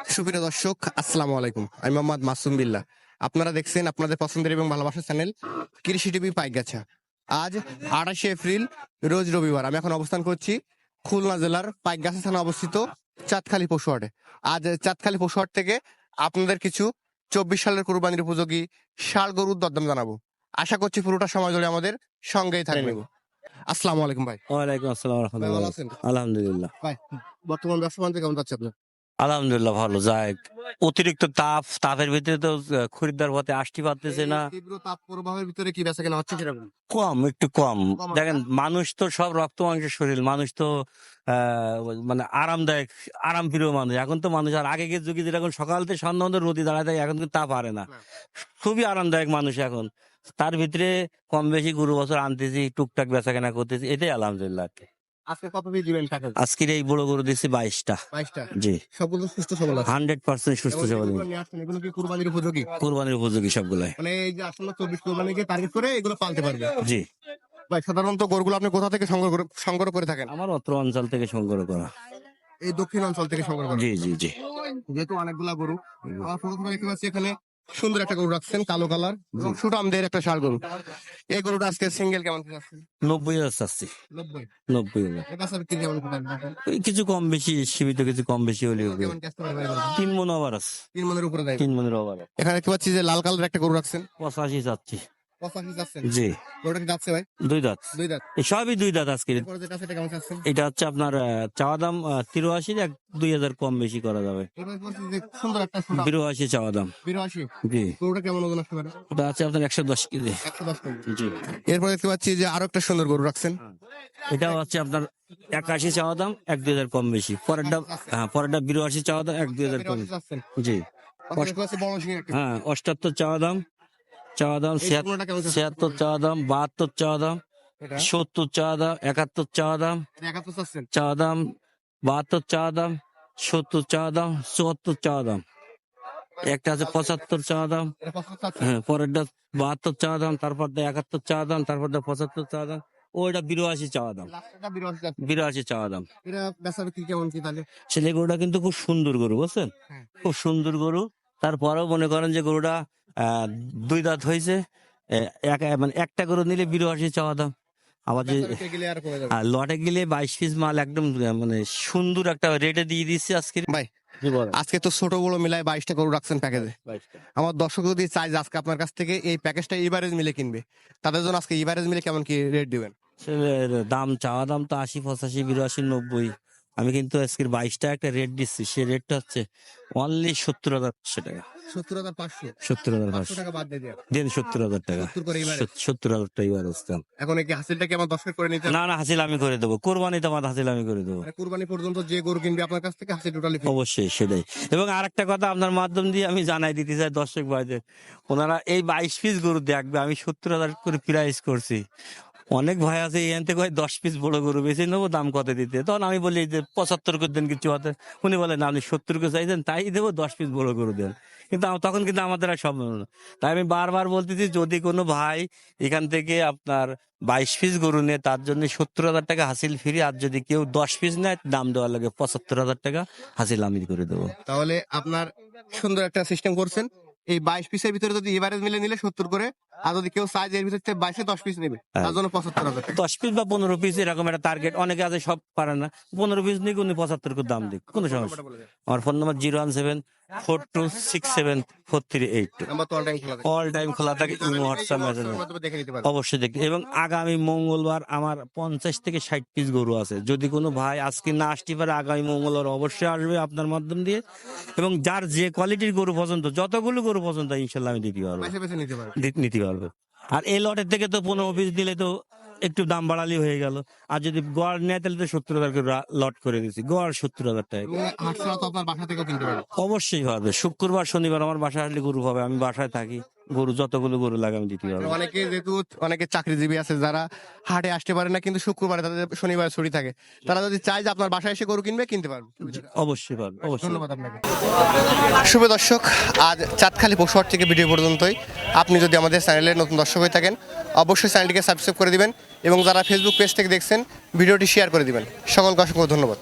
সুপ্রিয় দর্শক, আসসালামু আলাইকুম। আমি মোহাম্মদ মাসুম বিল্লাহ। আপনারা দেখছেন আপনাদের পছন্দের এবং ভালোবাসার চ্যানেল কৃষি টিভি পাইকগাছা। আজ 28শে এপ্রিল, রোজ রবিবার। আমি এখন অবস্থান করছি খুলনা জেলার পাইকগাছা থানা অবস্থিত চাঁদখালী পশুহাটে। আজ চাঁদখালী পশুহাট থেকে আপনাদের কিছু 24 সালের কুরবানির উপযোগী ষাঁড় গরুর দরদাম জানাবো। আশা করছি পুরোটা সময় ধরে আমাদের সঙ্গেই থাকবেন। আসসালামু আলাইকুম ভাই। ওয়ালাইকুম আসসালাম ভাই রাহমাতুল্লাহ। ভালো আছেন? আলহামদুলিল্লাহ। ভাই, বর্তমান ব্যবসা বাণিজ্য কেমন যাচ্ছে আপনার? আলহামদুলিল্লাহ ভালো যায়। অতিরিক্ত তাপের ভিতরে তো খরিদ্দার পথে আসতে পারতেছে না। এই তীব্র তাপ প্রবাহের ভিতরে কি বেচা কেনা হচ্ছে কিরকম? একটু কম। কম দেখেন আছে। মানুষ তো সব রক্ত মাংসের শরীর, মানুষ তো মানে আরামদায়ক, আরাম প্রিয় মানুষ। এখন তো মানুষ আর আগেকার যুগে যেরকম সকাল থেকে সন্ধ্যা পর্যন্ত রোদে দাঁড়ায় থাকে, এখন কিন্তু তা পারে না। খুবই আরামদায়ক মানুষ এখন। তার ভিতরে কম বেশি গরু বছর আনতেছি, টুকটাক বেচা কেনা করতেছি, এটাই আলহামদুলিল্লাহ। আজকে কত পিস দিবেন টাকা? আজকের এই বড় গরু দিচ্ছি 22টা। 22টা। জি, সবগুলো সুস্থ সবল আছে? 100% সুস্থ এবং সবল, যেগুলো নিয়ে আসছেন এগুলো কি কুরবানির উপযোগী? কোরবানির উপযোগী সবগুলাই। মানে এই যে আসলে 24 কুরবানিকে টার্গেট করে এগুলো পালতে পারবে। জি, ভাই, সাধারণত গরুগুলো আপনি কোথা থেকে সংগ্রহ করে থাকেন? আমার অত্র অঞ্চল থেকে সংগ্রহ করা। এই দক্ষিণ অঞ্চল থেকে সংগ্রহ করেন? জি জি জি। যেহেতু অনেকগুলা গরু, আমার প্রথমে দেখতে পাচ্ছি এখানে সুন্দর একটা গরু রাখছেন, কালো কালার এবং সুঠামদের একটা ষাঁড় গরু। এই গরুটা আজকে সিঙ্গেল কেমন কি যাচ্ছে? 90,000 চাচ্ছি। 90। 90,000। এটা স্যার কি কেমন কি থাকবে? এই কিছু কম বেশি সীমিত, কিছু কম বেশি হলে হবে। কেমন কাজ করে ভাই গরু? 3 মন ওভার আছে। 3 মনের উপরে দেয়। 3 মনের ওভার। এখানে দেখতে পাচ্ছি যে লাল কালার একটা গরু রাখছেন। 85 চাচ্ছি। 85 যাচ্ছেন? জি, গরুটা কি যাচ্ছে ভাই? 2 দাঁত। 2 দাঁত। এই সবই 2 দাঁত আজকে। এরপরে যেটা আছে এটা কেমন চাচ্ছেন? এটা হচ্ছে আপনার চাওয়া দাম 83, 2,000 কম বেশি করা যাবে। এরপরে বলছি যে সুন্দর একটা সুঠাম 82 চাওয়া দাম। 82। জি, গরুটা কেমন ওজন আসতে পারে? ওটা আছে আপনার 110 কেজি। 110 কেজি। জি, এরপরে দেখতে পাচ্ছি যে আরো একটা সুন্দর গরু রাখছেন। এটাও হচ্ছে আপনার 81 চাওয়া দাম, 2,000 কম বেশি। পরেরটা, হ্যাঁ পরেরটা 82 চাওয়া দাম, 2,000 কম। 82 যাচ্ছেন। জি, পাশে দেখতে পাচ্ছি বড় সিং একটা। হ্যাঁ 78 চাওয়া দাম, এই গরুটা কেমন যাচ্ছে? 76 চাওয়া দাম, 72 চাওয়া দাম, এটা 70 চাওয়া দাম, 71 চাওয়া দাম, 71 যাচ্ছেন। চাওয়া দাম, 72 চাওয়া দাম, 70 চাওয়া দাম, 74 চাওয়া দাম। একটা আছে 75 চাওয়া দাম, এটা 75 যাচ্ছেন। হ্যাঁ পরেরটা 72 চাওয়া দাম, তারপরটা 71 চাওয়া দাম, তারপরটা 75 চাওয়া দাম, ওইটা 82 চাওয়া দাম। লাস্টটা 82 যাচ্ছে। 82 চাওয়া দাম। এটা বেচা বিক্রি কেমন কি তাহলে? ছেলে গরুটা কিন্তু খুব সুন্দর গরু, বুঝছেন? হ্যাঁ। খুব সুন্দর গরু। তারপরেও মনে করেন যে গরুটা 2 দাঁত হয়েছে। মানে একটা গরু নিলে 82 চাওয়া দাম। আবার যে বেচা বিক্রি গেলে আর কমে যাবে। লটে গেলে 22 পিস মাল একদম মানে সুন্দর একটা রেটে দিয়ে দিচ্ছি আজকে। ভাই, জি বলেন। আজকে তো ছোট বড় মিলায় 22টা গরু রাখছেন প্যাকেজে। 22টা। আমার দর্শক যদি চাই যে আজকে আপনার কাছ থেকে এই প্যাকেজটা ইভারেজ মিলে কিনবে, তাদের জন্য আজকে ইভারেজ মিলে কেমন কি রেট দিবেন? ছেলের দাম চাওয়া দাম তো 80, 85, 82, 90। আমি কিন্তু আজকের 22টা একটা রেট দিচ্ছি, সে রেটটা হচ্ছে অনলি 70,500 টাকা। 70,500। 70,500 500 টাকা বাদ দিয়ে দেন। দেন, 70,000 টাকা। 70 করে এবারে। 70,000 টাকা এবার আসতাম। এখন কি হাসিলটা কি আমার দর্শক করে নিতে? না না, হাসিল আমি করে দেবো, কোরবানিতে আমার হাসিল আমি করে দেবো। মানে কুরবানি পর্যন্ত যে গরু কিনবে আপনার কাছ থেকে হাসিল টোটালি ফ্রি। অবশ্যই সেটাই। এবং আরেকটা কথা আপনার মাধ্যম দিয়ে আমি জানাই দিতে চাই দর্শক ভাইদের, ওনারা এই 22 পিস গরু দেখবে, আমি 70,000 করে প্রাইস করছি। অনেক ভাই আছে এখান থেকে 10 পিস বড় গরু বেশি নেবো, দাম কত দিতে? তখন আমি বলি যে 75 করে দেন, কিছু হতে। উনি বলেন না, আপনি 70 করে চাইছেন তাই দেবো, 10 পিস বড় গরু দেন। কিন্তু তখন কিন্তু আমাদের আর সম্ভব না। তাই আমি বারবার বলতেছি, যদি কোনো ভাই এখান থেকে আপনার 22 পিস গরু নেয়, তার জন্য 70,000 টাকা হাসিল ফ্রি। আর যদি কেউ 10 পিস নেয়, দাম দেওয়া লাগে 75,000 টাকা, হাসিল আমি করে দেবো। তাহলে আপনার সুন্দর একটা সিস্টেম করছেন। এই 22 পিসের ভিতরে যদি এভারেজ মিলে নিলে 70 করে, আর যদি কেউ চায় যে এর ভিতরে 22 10 পিস নেবে, তার জন্য 75,000 টাকা। 10 পিস বা 15 পিস এরকম একটা টার্গেট। অনেকে আছে সব পারে না, 15 পিস নিয়ে উনি 75 করে দাম দিক, কোনো সমস্যা। আমার ফোন নাম্বার 01742674382। নাম্বার তো অল টাইম খোলা থাকে। অল টাইম খোলা থাকে, ইমো, হোয়াটসঅ্যাপ, মেসেঞ্জার। মাধ্যমে দেখে নিতে পারেন। অবশ্যই দেখি। এবং আগামী মঙ্গলবার আমার 50 থেকে 60 পিস গরু আছে। যদি কোনো ভাই আজকে না আসতে পারে, আগামী মঙ্গলবার অবশ্যই আসবে আপনার মাধ্যম দিয়ে। এবং যার যে কোয়ালিটির গরু পছন্দ, যতগুলো গরু পছন্দ, ইনশাল্লাহ আমি দিতে পারবো, বেছে বেছে নিতে পারেন। নিতে পারবো। আর এই লটের থেকে তো 15 পিস দিলে তো একটু দাম বাড়ালি হয়ে গেল। আর যদি গড় নেয় তাহলে তো 70,000 করে লট করে দিচ্ছি, গড় 70,000 টাকা। এবং হাট ছাড়া তো আপনার বাসা থেকেও কিনতে পারেন। অবশ্যই হবে। শুক্রবার শনিবার আমার বাসায় আসলে গরু পাবে, আমি বাসায় থাকি। গরু যতগুলো গরু লাগে আমি দিতে পারবো। অনেকে যেহেতু অনেকে চাকরিজীবী আছে যারা হাটে আসতে পারে না, কিন্তু শুক্রবারে তাদের শনিবার ছুটি থাকে, তারা যদি চায় যে আপনার বাসায় এসে গরু কিনবে, কিনতে পারবে। অবশ্যই পারবে, অবশ্যই। ধন্যবাদ আপনাকে। শুভ দর্শক, আজ চাঁদখালী পশুহাট থেকে ভিডিও পর্যন্তই। আপনি যদি আমাদের চ্যানেলের নতুন দর্শক হয়ে থাকেন, অবশ্যই চ্যানেলটিকে সাবস্ক্রাইব করে দিবেন এবং যারা ফেসবুক পেজ থেকে দেখছেন, ভিডিওটি শেয়ার করে দিবেন। সকলকে অসংখ্য ধন্যবাদ।